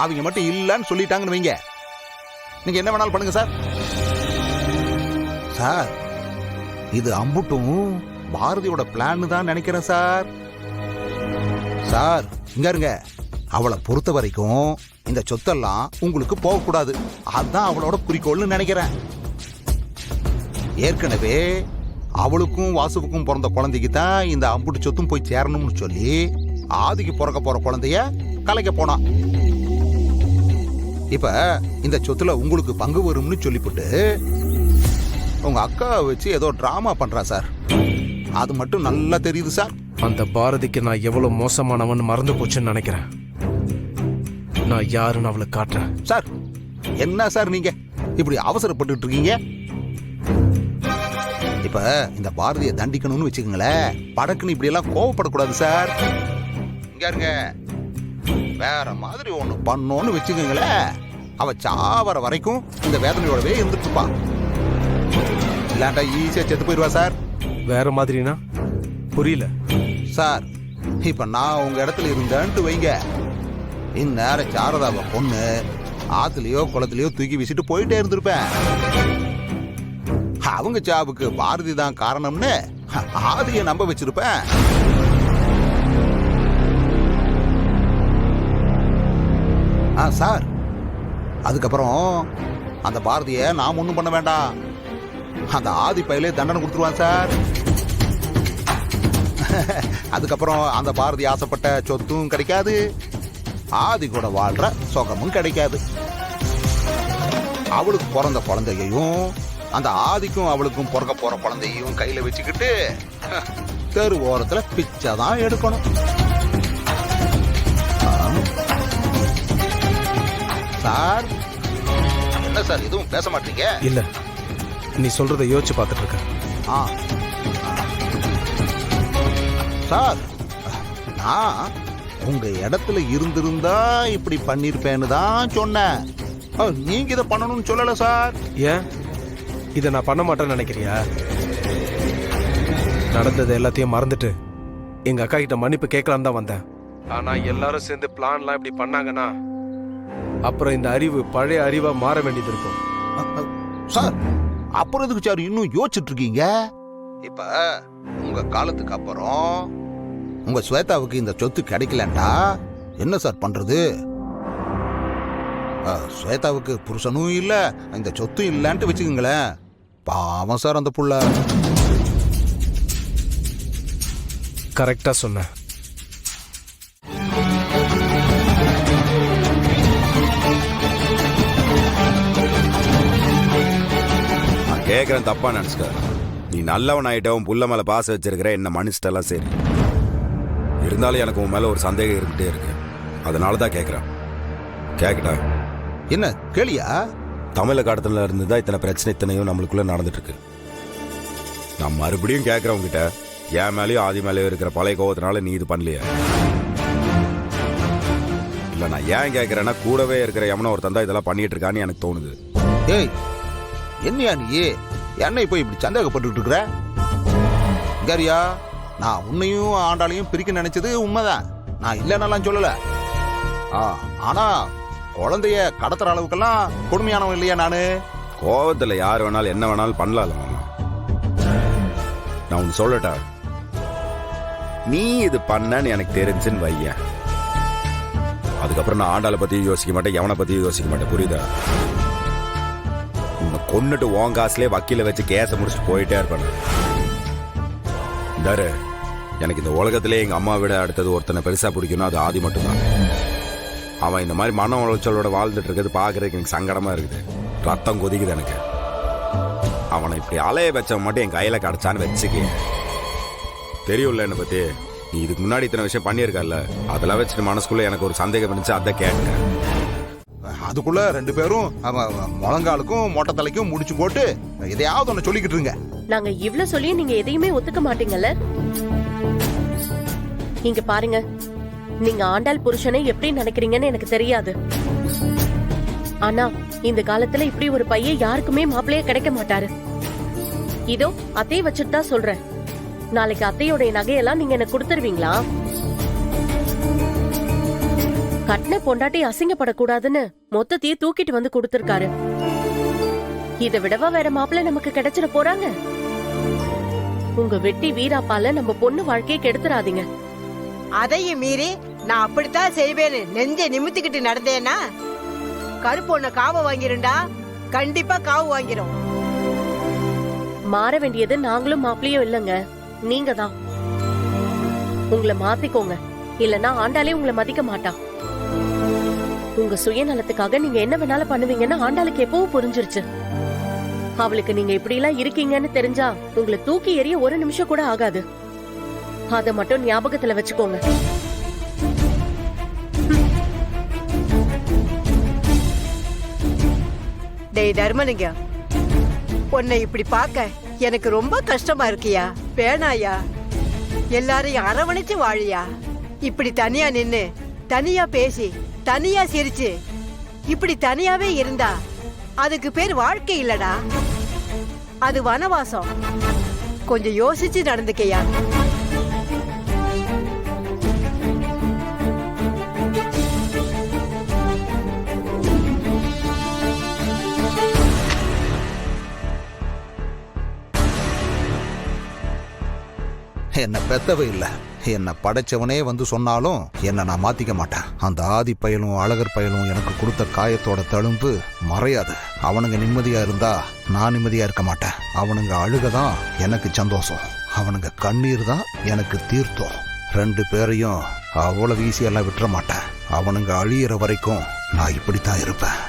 அவங்க மட்டும் இல்லன்னு சொல்லிட்டாங்கன்னு வைங்க, நீங்க என்ன வேணாலும் பண்ணுங்க சார். சார் இது அம்புட்டும் பாரதியோட பிளான் தான் நினைக்கிறேன் சார். சார் இங்க இருங்க, அவளை பொறுத்த வரைக்கும் இந்த சொத்தெல்லாம் உங்களுக்கு போகக்கூடாது, அதுதான் அவளோட குறிக்கோள்னு நினைக்கிறேன். ஏற்கனவே அவளுக்கும் வாசுவுக்கும் பிறந்த குழந்தைக்கு தான் இந்த அம்புட்டு சொத்தும் போய் சேரணும்னு சொல்லி ஆதிக்கு பிறக்க போற குழந்தைய கலைக்க போனான். இப்ப இந்த சொத்துல உங்களுக்கு பங்கு வரும்னு சொல்லிவிட்டு உங்க அக்காவை வச்சு ஏதோ டிராமா பண்றா சார். அது மட்டும் நல்லா தெரியுது சார். அந்த பாரதிக்கு நான் எவ்வளவு மோசமானவன் மறந்து போச்சுன்னு நினைக்கிறேன். நான் யாருன்னு அவளுக்கு காட்டுறேன். சார் என்ன சார் நீங்க இப்படி அவசரப்பட்டு இருக்கீங்க? இப்ப இந்த பாரதியை தண்டிக்கணும்னு வச்சுக்கோங்களேன், படக்குன்னு இப்படி எல்லாம் கோவப்படக்கூடாது சார். இங்க இருங்க, வேற மாதிரி ஒண்ணு பண்ணோன்னு வச்சுக்கோங்களேன், அவ சாவர வரைக்கும் இந்த வேதனையோடவே இருந்துட்டு இருப்பா. இல்லாண்டா ஈஸியா செத்து போயிடுவா சார். வேற மாதிரினா புரியல சார். இப்ப நான் உங்க இடத்துல இருந்தேன்ட்டு வைங்க, இந்நேரம் சாரதாவை பொண்ணு ஆத்துலயோ குளத்திலயோ தூக்கி வீசிட்டு போயிட்டே இருந்திருப்பேன். அவங்க சாவுக்கு பாரதி தான் காரணம்னு ஆதியை நம்ப வச்சிருப்பேன். சார் அதுக்கப்புறம் அந்த பாரதிய நாம் ஒண்ணும் பண்ண வேண்டாம், அந்த ஆதி பையிலே தண்டனை கொடுத்துருவான் சார். அதுக்கப்புறம் அந்த பாரதி ஆசைப்பட்ட சொத்தும் கிடைக்காது, ஆதி கூட வாழ்ற சுகமும் கிடைக்காது. அவளுக்கு பிறந்த குழந்தையையும் அந்த ஆதிக்கும் அவளுக்கும் பிறக்க போற குழந்தையையும் கையில வச்சுக்கிட்டு தெரு ஓரத்துல பிச்சை தான் எடுக்கணும். சார் என்ன சார் எதுவும் பேச மாட்டீங்க? இல்ல, நீ சொல்றதை யோசிச்சு பார்த்துட்டு இருக்க. சார் நான் உங்க இடத்துல இருந்திருந்தா இப்படி பண்ணிருப்பேன்னு தான் சொன்னேன். நீங்க இதை பண்ணணும்னு சொல்லல சார். ஏன் இதை நான் பண்ண மாட்டேன்னு நினைக்கிறியா? நடந்தது எல்லாத்தையும் மறந்துட்டு எங்க அக்கா கிட்ட மன்னிப்பு கேட்கலான்னு தான் வந்தேன். ஆனா எல்லாரும் சேர்ந்து பிளான்லாம் இப்படி பண்ணாங்கன்னா அப்புறம் இந்த அறிவு பழைய அறிவா மாற வேண்டியது இருக்கும். சார் அப்புறம் எதுக்கு சார் இன்னும் யோசிச்சுட்டு இருக்கீங்க? இப்ப உங்க காலத்துக்கு அப்புறம் உங்க ஸ்வேதாவுக்கு இந்த சொத்து கிடைக்கலண்டா என்ன சார் பண்றது? ஸ்வேதாவுக்கு புருஷனும் இல்ல, இந்த சொத்தும் இல்லன்ட்டு வச்சுக்கோங்களேன். பாவம் சார் அந்த புள்ள. கரெக்டா சொன்ன. கேட்கறேன் தப்பா நினைச்சுக்க. நீ நல்லவன் ஆயிட்டவும் புள்ள மேல பாச வச்சிருக்கிற, என்ன மனுஷட்டெல்லாம் சரி. இருந்தாலும் எனக்கு உன் மேல ஒரு சந்தேகம் இருந்துட்டே இருக்கு, அதனாலதான் கேட்கறேன். கேட்கட்டா? என்ன கேளியா? தமிழகத்துல இருந்துதான் இத்தனை பிரச்சனை இத்தனையும் நம்மளுக்குள்ள நடந்துட்டு இருக்கு. நான் மறுபடியும் கேட்கறேன் உங்ககிட்ட, என் மேலேயும் ஆதி மேலேயும் இருக்கிற பழைய கோவத்தினால நீ இது பண்ணலையா? இல்ல நான் ஏன் கேட்கறேன்னா, கூடவே இருக்கிற எவனோ ஒருத்தன் தான் இதெல்லாம் பண்ணிட்டு இருக்கான்னு எனக்கு தோணுது. ஏய் என்னையா நீ என்னை போய் இப்படி சந்தேகப்பட்டு இருக்கிற? கரியா, நான் உன்னையும் ஆண்டாளையும் பிரிக்க நினைச்சது உண்மைதான், நான் இல்லைன்னெல்லாம் சொல்லல. ஆனா குழந்தைய கடத்துற அளவுக்கெல்லாம் கொடுமையானவன் இல்லையா நானு? கோவத்துல யார் வேணாலும் என்ன வேணாலும் பண்ணலாம்ல மாமா. நான் உன் சொல்லட்டா, நீ இது பண்ணன்னு எனக்கு தெரிஞ்சுன்னு வையன், அதுக்கப்புறம் நான் ஆண்டாளை பத்தியும் யோசிக்க மாட்டேன், எவனை பத்தியும் யோசிக்க மாட்டேன், புரியுதா? உன்னை கொன்னுட்டு உன் காசுலேயே வக்கீல வச்சு கேஸை முடிச்சுட்டு போயிட்டே இருப்பேன். இந்தாரு, எனக்கு இந்த உலகத்திலே எங்க அம்மா விட அடுத்தது ஒருத்தனை பெருசா பிடிக்கணும், அது ஆதி மட்டும்தான். அவன் இந்த மாதிரி மன உளைச்சலோட வாழ்ந்துட்டு இருக்கிறது பாக்குறதுக்கு எனக்கு சங்கடமா இருக்குது, ரத்தம் கொதிக்குது எனக்கு. அவனை இப்படி அலைய வச்சவன் மட்டும் என் கையில கிடைச்சான்னு வச்சுக்க. தெரியும்ல என்னை பத்தி, நீ இதுக்கு முன்னாடி இத்தனை விஷயம் பண்ணியிருக்கல, அதெல்லாம் வச்சுட்டு மனசுக்குள்ள எனக்கு ஒரு சந்தேகம் இருந்துச்சு, அதை கேட்டேன். அதுக்குள்ள ரெண்டு பேரும் முழங்காலுக்கும் மொட்டை தலைக்கும் முடிச்சு போட்டு எதையாவது ஒண்ணு சொல்லிக்கிட்டு இருங்க. நாங்க இவ்ளோ சொல்லியும் நீங்க எதையுமே ஒத்துக்க மாட்டீங்கல்ல? இங்க பாருங்க, நீங்க ஆண்டாள் புருஷனை எப்படி நினைக்கிறீங்கன்னு எனக்கு தெரியாது. ஆனா இந்த காலத்துல இப்படி ஒரு பையன் யாருக்குமே மாப்பிள்ளையே கிடைக்க மாட்டாரு. இதோ அத்தையை வச்சுட்டு தான் சொல்றேன், நாளைக்கு அத்தையோட நகையெல்லாம் நீங்க எனக்கு கொடுத்துருவீங்களா? கட்டின பொண்டாட்டி அசிங்கப்படக்கூடாதுன்னு மொத்தத்தையே தூக்கிட்டு வந்து கொடுத்திருக்காரு. இதை விடவா வேற மாப்பிள்ளை நமக்கு கிடைச்சிட போறாங்க? உங்க வெட்டி வீராப்பால நம்ம பொண்ணு வாழ்க்கையை கெடுத்துறாதீங்க. அதையும் மீறி நான் அப்படித்தான் செய்வேன்னு நெஞ்ச நிமித்திக்கிட்டு நடந்தேன்னா கருப்பொண்ண காவு வாங்கிருண்டா, கண்டிப்பா காவு வாங்கிரும். மாற வேண்டியது நாங்களும் மாப்பிள்ளையும் இல்லங்க, நீங்க தான். உங்களை மாத்திக்கோங்க, இல்லனா ஆண்டாளே உங்களை மதிக்க மாட்டா. உங்க சுயநலத்துக்காக நீங்க என்ன வேணாலும் பண்ணுவீங்கன்னு ஆண்டாளுக்கு எப்பவும் புரிஞ்சிருச்சு. அவளுக்கு நீங்க இப்படி எல்லாம் இருக்கீங்கன்னு தெரிஞ்சா உங்களை தூக்கி எறிய ஒரு நிமிஷம் கூட ஆகாது. அத மட்டும் ஞாபகத்துல வச்சுக்கோங்க. டேய் தர்மனுங்க, உன்னை இப்படி பார்க்க எனக்கு ரொம்ப கஷ்டமா இருக்கியா? வேணாயா, எல்லாரையும் அரவணைச்சு வாழியா. இப்படி தனியா நின்னு தனியா பேசி தனியா சிரிச்சு இப்படி தனியாவே இருந்தா அதுக்கு பேர் வாழ்க்கை இல்லடா, அது வனவாசம். கொஞ்சம் யோசிச்சு நடந்துக்கையா. என்ன பெத்தவ இல்ல, என்ன படைச்சவனே வந்து சொன்னாலும் என்ன நான் மாத்திக்க மாட்டேன். அந்த ஆதி பயலும் அழகர் பயலும் எனக்கு கொடுத்த காயத்தோட தழும்பு மறையாது. அவனுங்க நிம்மதியா இருந்தா நான் நிம்மதியா இருக்க மாட்டேன். அவனுங்க அழுகதான் எனக்கு சந்தோஷம், அவனுங்க கண்ணீர் தான் எனக்கு தீர்த்தம். 2 பேரையும் அவ்வளவு ஈஸியெல்லாம் விட்டுற மாட்டேன். அவனுங்க அழியிற வரைக்கும் நான் இப்படித்தான் இருப்பேன்.